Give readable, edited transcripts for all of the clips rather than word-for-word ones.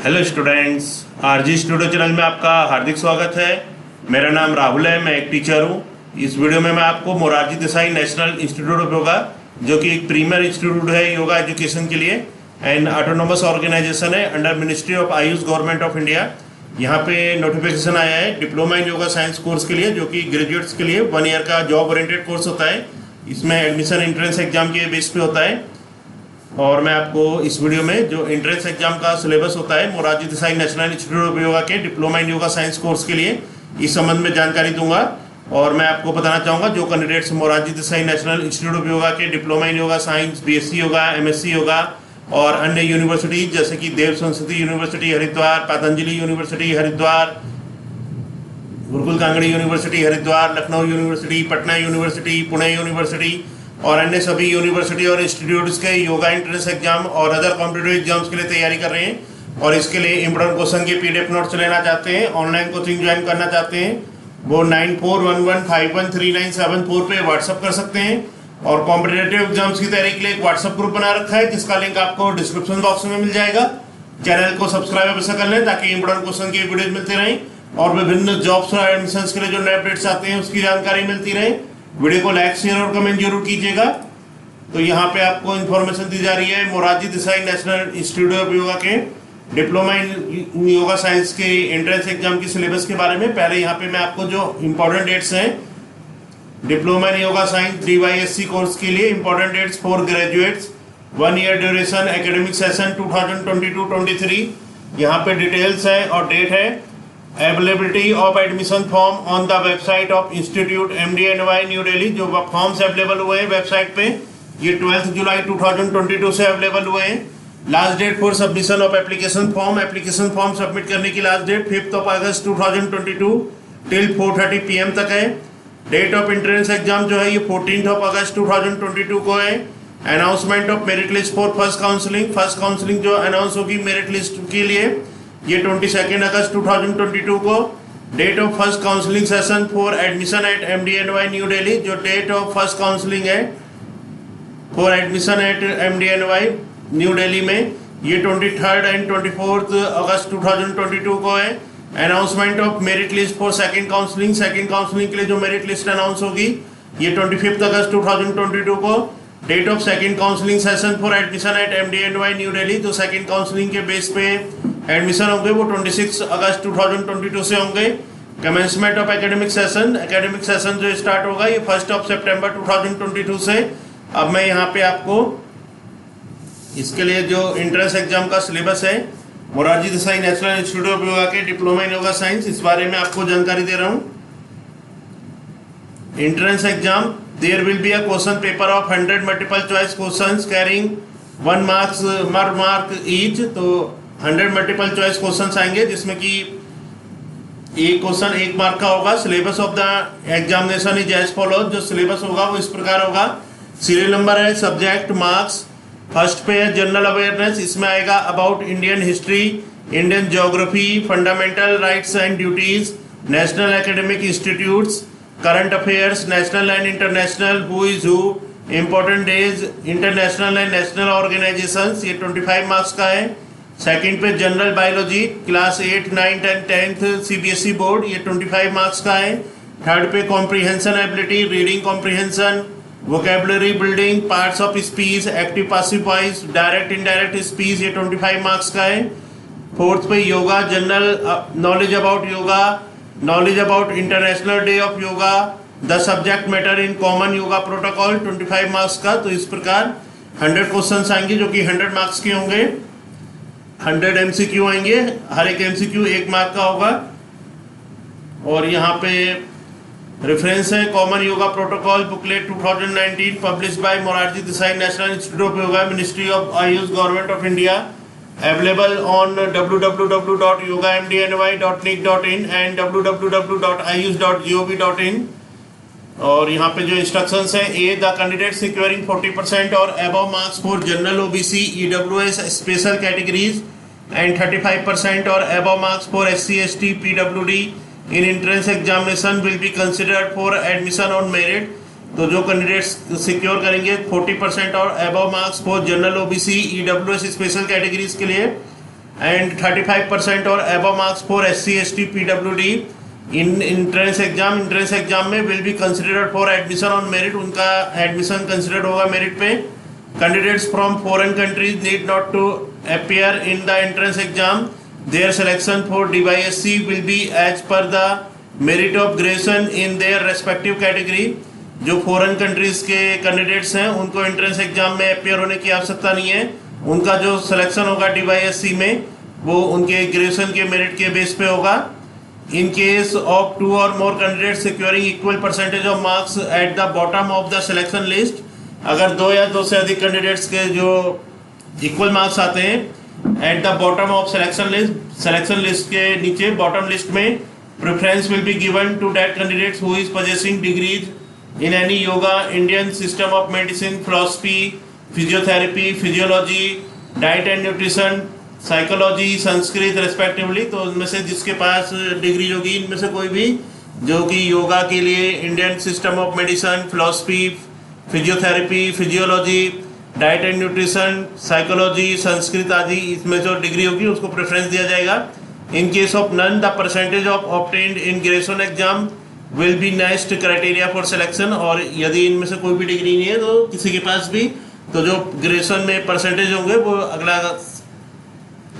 Hello students, RG studio channel में आपका हार्दिक स्वागत है। मेरा नाम राहुल है, मैं एक टीचर हूँ। इस वीडियो में मैं आपको Morarji Desai national institute of yoga, जो कि एक प्रीमियर इंस्टीट्यूट है योगा एजुकेशन के लिए एंड ऑटोनोमस ऑर्गेनाइजेशन है under ministry of Ayush government of India. यहाँ पे नोटिफिकेशन आया है diploma in yoga science course के लिए, जो कि ग्रेजुएट्स के लिए 1 ईयर का जॉब ओरिएंटेड कोर्स होता है। इसमें एडमिशन एंट्रेंस एग्जाम के बेस पे होता है। और मैं आपको इस वीडियो में जो एंट्रेंस एग्जाम का सिलेबस होता है Morarji Desai national institute of yoga के diploma in yoga science course के लिए, इस संबंध में जानकारी दूंगा। और मैं आपको बताना चाहूँगा जो candidates Morarji Desai national institute of yoga के diploma in yoga science, BSc yoga, MSc yoga और अन्य यूनिवर्सिटी जैसे कि Dev Sanskriti University Haridwar, Patanjali University Haridwar, Gurukul Kangri University Haridwar, Lucknow University, Patna University, Pune University और अन्य सभी यूनिवर्सिटी और इंस्टीट्यूट्स के योगा एंट्रेंस एग्जाम और अदर कॉम्पिटिटिव एग्जाम्स के लिए तैयारी कर रहे हैं। और इसके लिए इंपोर्टेंट क्वेश्चन के पीडीएफ नोट्स लेना चाहते हैं, ऑनलाइन कोचिंग ज्वाइन करना चाहते हैं, वो 9411513974 पे व्हाट्सअप कर सकते हैं। और कॉम्पिटिटिव एग्जाम्स की तैयारी के लिए एक व्हाट्सअप ग्रुप बना रखा है, जिसका लिंक आपको डिस्क्रिप्शन बॉक्स में मिल जाएगा। चैनल को सब्सक्राइब अवश्य कर लें ताकि इंपोर्टेंट क्वेश्चन की वीडियो मिलते रहें और विभिन्न जॉब्स और एडमिशंस के लिए जो नए अपडेट्स आते हैं उसकी जानकारी मिलती रहे। वीडियो को लाइक, शेयर और कमेंट जरूर कीजिएगा। तो यहाँ पे आपको इन्फॉर्मेशन दी जा रही है Morarji Desai national institute of yoga के डिप्लोमा इन योगा साइंस के एंट्रेंस एग्जाम की सिलेबस के बारे में। पहले यहाँ पे मैं आपको जो इम्पोर्टेंट डेट्स हैं diploma in yoga science 3/SC course के लिए important dates for graduates, 1 year duration, academic session 2022-23, यहाँ पे डिटेल्स है और डेट है। Availability of admission form on the website of institute MDNY new Delhi. जो फॉर्म्स अवेलेबल हुए हैं वेबसाइट पे, ये 12 जुलाई 2022 से अवेलेबल हुए हैं। Last date for submission of application form submit करने की लास्ट डेट 5 अगस्त 2022 टिल 4:30 PM तक है। डेट ऑफ एंट्रेंस एग्जाम जो है ये 14 अगस्त 2022 को है। Announcement of merit list for first counselling जो अनाउंस होगी मेरिट लिस्ट के लिए ये 22 अगस्त 2022 को। Date of first counselling session for admission at MDNY new Delhi, जो डेट ऑफ फर्स्ट काउंसलिंग है for admission at MDNY new Delhi में ये 23 एंड 24 अगस्त 2022 को है। Announcement of merit list for second counselling के लिए जो मेरिट लिस्ट अनाउंस होगी ये 25 अगस्त 2022 को। Date of second counselling session for admission at MDNY new Delhi, जो सेकंड काउंसलिंग के बेस पे एडमिशन होंगे वो 26 अगस्त 2022 से होंगे। कमेंसमेंट ऑफ एकेडमिक सेशन जो स्टार्ट होगा ये 1 सितंबर 2022 से। अब मैं यहाँ पे आपको इसके लिए जो एंट्रेंस एग्जाम का सिलेबस है Morarji Desai national institute of yoga के डिप्लोमा इन योगा साइंस, इस बारे में आपको जानकारी दे रहा हूँ। Entrance exam, there will be a question paper of 100 multiple choice questions carrying 1 mark each. तो 100 मल्टीपल चॉइस क्वेश्चंस आएंगे जिसमें कि एक क्वेश्चन 1 मार्क का होगा। Syllabus of the examination is as follows, जो सिलेबस होगा वो इस प्रकार होगा। सीरियल नंबर है, सब्जेक्ट, मार्क्स। फर्स्ट पे है जनरल अवेयरनेस, इसमें आएगा about Indian history, Indian geography, fundamental rights and duties, national academic institutes, current affairs national and international, who is who, important days, international and national organisations, ये 25 marks का है। Second पे general biology, class 8, 9 and 10th CBSE board, ये 25 marks का है। Third पे comprehension ability, reading comprehension, vocabulary building, parts of speech, active passive voice, direct indirect speech, ये 25 marks का है। फोर्थ पे yoga, general knowledge about yoga, knowledge about international day of yoga, the subject matter in common yoga protocol, 25 marks का। तो इस प्रकार 100 question आएंगे जो कि 100 मार्क्स के होंगे। 100 MCQ आएंगे, हर एक MCQ 1 मार्क का होगा। और यहाँ पे रेफरेंस है common yoga protocol booklet 2019 published by Morarji Desai national institute of yoga, ministry of Ayush government of India, available on www.yogamdny.nic.in and www.ayush.gov.in। और यहाँ पे जो इंस्ट्रक्शंस है, ए द कैंडिडेट सिक्योरिंग 40% और above marks for general OBC EWS special categories and 35% और above marks for SC ST PWD in entrance examination will be considered for admission on merit. तो जो candidates secure करेंगे 40% और above marks for general OBC EWS special categories के लिए and 35% और above marks for SC, ST, PWD in entrance exam. Entrance exam में will be considered for admission on merit. उनका admission considered होगा merit पे. Candidates from foreign countries need not to appear in the entrance exam. Their selection for DYSC will be as per the merit of graduation in their respective category. जो foreign countries के candidates हैं उनको entrance exam में appear होने की आवश्यकता नहीं है. उनका जो सिलेक्शन होगा DYSC में वो उनके ग्रेजुएशन के मेरिट के बेस पे होगा. इन केस ऑफ 2 और more candidate securing equal percentage of marks eight the bottom of the selection list, अगर 2 या 2 से अधिक कैंडिडेट्स के जो इक्वल मार्क्स आते हैं at the bottom of selection list के नीचे बॉटम लिस्ट में, preference will be given to that candidates who is possessing degrees in any yoga, Indian system of medicine, philosophy, physiotherapy, physiology, diet and nutrition, psychology, Sanskrit respectively. तो उनमें से जिसके पास degree होगी इनमें से कोई भी जो कि योगा के लिए Indian system of medicine, philosophy, physiotherapy, physiology, diet and nutrition, psychology, Sanskrit आदि इसमें जो डिग्री होगी उसको प्रेफरेंस दिया जाएगा. In case of none the percentage of obtained in graduation exam will be next criteria for selection. और यदि इनमें से कोई भी डिग्री नहीं है तो किसी के पास भी, तो जो ग्रेजुएशन में परसेंटेज होंगे वो अगला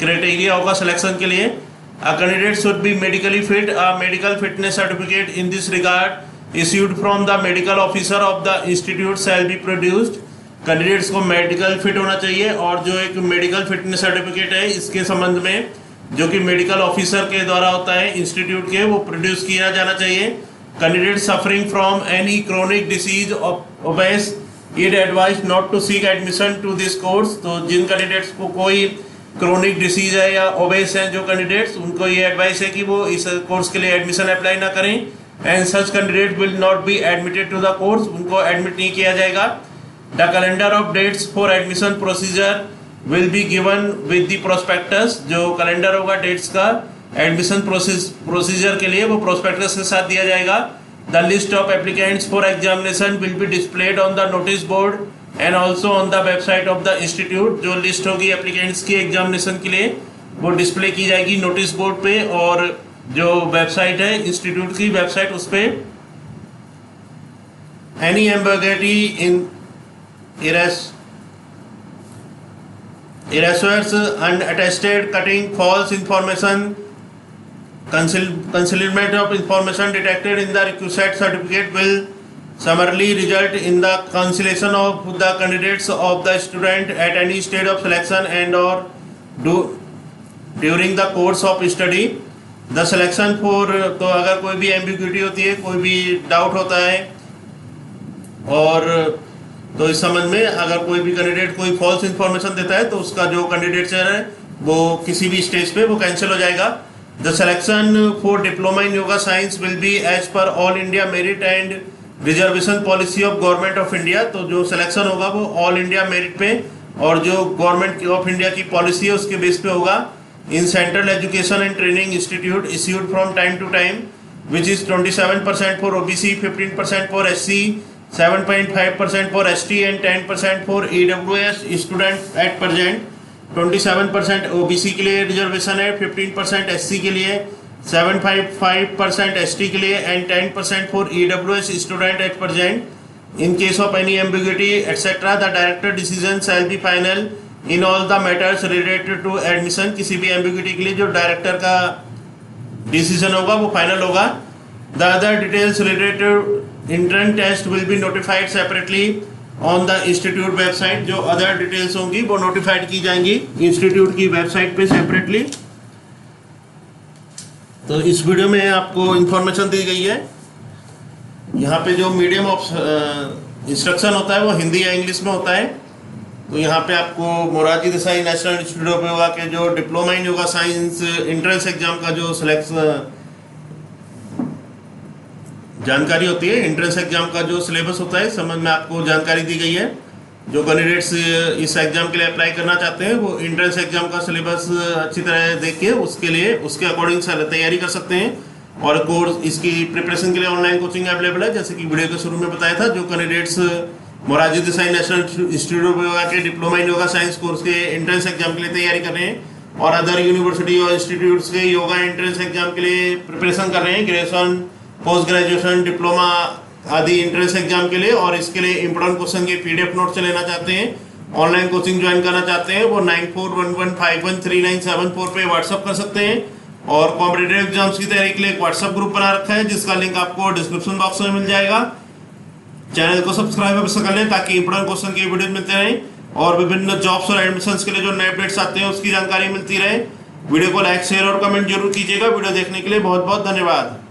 क्राइटेरिया होगा सिलेक्शन के लिए. A candidate should be medically fit. A medical fitness certificate in this regard issued from the medical officer of the institute shall be produced. Candidates को मेडिकल फिट होना चाहिए और जो एक मेडिकल फिटनेस सर्टिफिकेट है इसके संबंध में जो कि मेडिकल ऑफिसर के द्वारा होता है इंस्टीट्यूट के, वो प्रोड्यूस किया जाना चाहिए. Candidates suffering from any chronic disease of obese it advised not to seek admission to this course. तो जिन कैंडिडेट्स को कोई क्रोनिक डिसीज है या ओबेस हैं जो कैंडिडेट्स, उनको ये एडवाइस है कि वो इस कोर्स के लिए एडमिशन अप्लाई ना करें. And such candidate will not be admitted to the course. उनको एडमिट नहीं किया जाएगा. The calendar of dates for admission procedure will be given with the prospectus. जो कैलेंडर होगा डेट्स का एडमिशन प्रोसीजर के लिए वो प्रोस्पेक्टस के साथ दिया जाएगा. The list of applicants for examination will be displayed on the notice board and also on the website of the institute. जो लिस्ट होगी एप्लीकेंट्स की एग्जामिनेशन के लिए वो डिस्प्ले की जाएगी नोटिस बोर्ड पे, और जो वेबसाइट है इंस्टीट्यूट की वेबसाइट उस पर. Any एम्बेगेटी in erasures, unattested, cutting, false information, concealment of information detected in the requisite certificate will summarily result in the cancellation of the candidates of the student at any stage of selection and or during the course of study. The selection for, तो अगर कोई भी ambiguity होती है, कोई भी doubt होता है, और तो इस संबंध में अगर कोई भी कैंडिडेट कोई फॉल्स इन्फॉर्मेशन देता है तो उसका जो कैंडिडेचर है वो किसी भी स्टेज पे वो कैंसिल हो जाएगा. The selection for diploma in yoga science will be as per all India merit and reservation policy of government of India. तो जो सिलेक्शन होगा वो ऑल इंडिया मेरिट पे और जो गवर्नमेंट ऑफ इंडिया की पॉलिसी है उसके बेस पे होगा. In central education and training institute issued from time to time which is 27% for OBC, 15% for SC, 7.5% for ST and 10% for EWS student at present. 27% OBC के लिए reservation है, 15% SC के लिए, 7.5% ST के लिए and 10% for EWS student at present. In case of any ambiguity etcetera the director decision shall be final in all the matters related to admission. किसी भी ambiguity के लिए जो डायरेक्टर का डिसीजन होगा वो फाइनल होगा. The other details related entrance test will be notified separately on the institute website. जो अदर डिटेल्स होंगी वो नोटिफाइड की जाएंगी इंस्टीट्यूट की वेबसाइट पे सेपरेटली. तो इस वीडियो में आपको इंफॉर्मेशन दी गई है. यहाँ पे जो मीडियम ऑफ इंस्ट्रक्शन होता है वो हिंदी या इंग्लिश में होता है. तो यहाँ पे आपको Morarji Desai national institute of yoga के जो diploma in yoga science entrance exam का जो सिलेक्शन जानकारी होती है, एंट्रेंस एग्जाम का जो सिलेबस होता है, समझ में आपको जानकारी दी गई है. जो कैंडिडेट्स इस एग्जाम के लिए अप्लाई करना चाहते हैं वो एंट्रेंस एग्जाम का सिलेबस अच्छी तरह देख के उसके अकॉर्डिंग तैयारी कर सकते हैं. और कोर्स इसकी प्रिपरेशन के लिए ऑनलाइन कोचिंग अवेलेबल है. जैसे कि वीडियो के शुरू में बताया था, जो candidates Morarji Desai national institute of yoga के diploma in yoga science course के एंट्रेंस एग्जाम के लिए तैयारी कर रहे हैं और अदर यूनिवर्सिटी और इंस्टीट्यूट्स के योगा एंट्रेंस एग्जाम के लिए प्रिपरेशन कर रहे हैं, ग्रेजुएशन, पोस्ट ग्रेजुएशन, डिप्लोमा आदि एंट्रेंस एग्जाम के लिए, और इसके लिए इंपॉर्टेंट क्वेश्चन के पीडीएफ नोट्स लेना चाहते हैं, ऑनलाइन कोचिंग ज्वाइन करना चाहते हैं, वो 9411513974 पे व्हाट्सअप कर सकते हैं। और कॉम्पिटिटिव एग्जाम्स की तैयारी के लिए एक व्हाट्सअप ग्रुप बना रखा है जिसका लिंक आपको डिस्क्रिप्शन बॉक्स में मिल जाएगा। चैनल को सब्सक्राइब अवश्य कर लें ताकि इंपॉर्टेंट क्वेश्चन की वीडियो मिलते रहें और विभिन्न जॉब्स और एडमिशंस के लिए जो नए अपडेट्स आते हैं उसकी जानकारी मिलती रहे। वीडियो को लाइक, शेयर और कमेंट जरूर कीजिएगा। वीडियो देखने के लिए बहुत बहुत धन्यवाद।